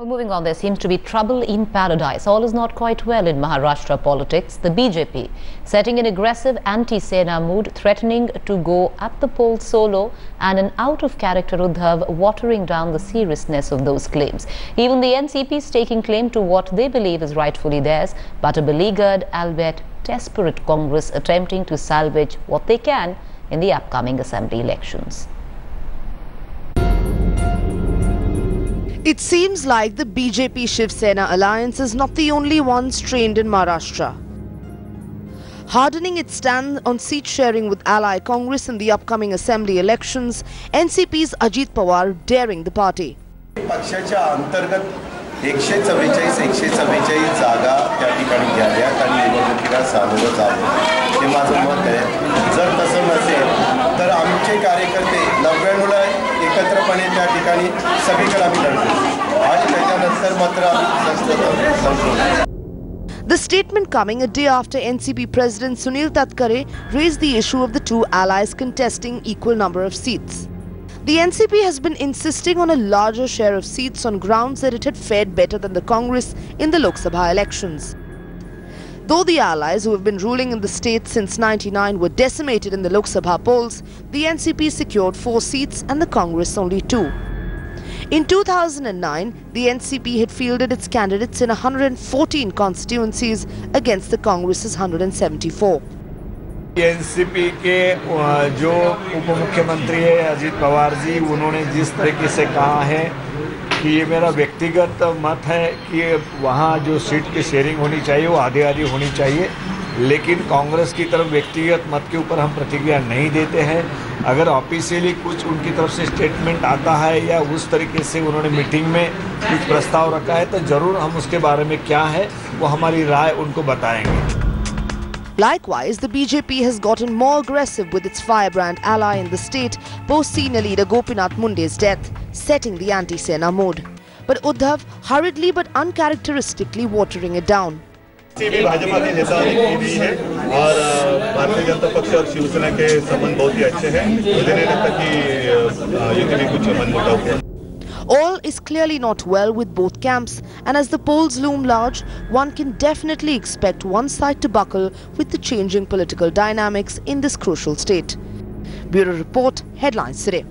Well, moving on, there seems to be trouble in paradise. All is not quite well in Maharashtra politics. The BJP setting an aggressive anti-Sena mood, threatening to go at the polls solo, and an out-of-character Uddhav watering down the seriousness of those claims. Even the NCP is taking claim to what they believe is rightfully theirs, but a beleaguered, albeit desperate Congress attempting to salvage what they can in the upcoming assembly elections. It seems like the BJP-Shiv Sena alliance is not the only one strained in Maharashtra. Hardening its stand on seat sharing with ally Congress in the upcoming assembly elections, NCP's Ajit Pawar daring the party. पक्षाच्या अंतर्गत 144 जागा त्या ठिकाणी घ्याव्यात आणि निवडणुकीला सामोरं जावं हे माझं मत आहे. जर तसं नसेल तर आमचे कार्यकर्ते 99 ला एकत्रपणे त्या ठिकाणी सगळीकडे आम्ही लढतो आणि त्याच्यानंतर मात्र आम्ही संपतो. The statement coming a day after NCP President Sunil Tatkare raised the issue of the two allies contesting equal number of seats. The NCP has been insisting on a larger share of seats on grounds that it had fared better than the Congress in the Lok Sabha elections. Though the allies who have been ruling in the state since 1999 were decimated in the Lok Sabha polls, the NCP secured 4 seats and the Congress only 2. In 2009, the NCP had fielded its candidates in 114 constituencies against the Congress's 174. NCP के जो उप मुख्यमंत्री है अजीत पवार जी, उन्होंने जिस तरीके से कहा है कि ये मेरा व्यक्तिगत मत है कि वहाँ जो सीट की शेयरिंग होनी चाहिए वो आधी आधी होनी चाहिए, लेकिन कांग्रेस की तरफ व्यक्तिगत मत के ऊपर हम प्रतिक्रिया नहीं देते हैं. अगर ऑफिशियली कुछ उनकी तरफ से स्टेटमेंट आता है या उस तरीके से उन्होंने मीटिंग में कुछ प्रस्ताव रखा है तो ज़रूर हम उसके बारे में क्या है वो हमारी राय उनको बताएंगे. Likewise, the BJP has gotten more aggressive with its firebrand ally in the state post senior leader Gopinath Munde's death, setting the anti-Sena mode. But Uddhav hurriedly but uncharacteristically watering it down. Bhajpa के नेता भी है और भारतीय जनता पक्ष और शिवसेना के संबंध बहुत ही अच्छे हैं. मुझे नहीं लगता कि ये भी कुछ मनमुटाव है. All is clearly not well with both camps, and as the polls loom large, one can definitely expect one side to buckle with the changing political dynamics in this crucial state. Bureau Report, Headlines Today.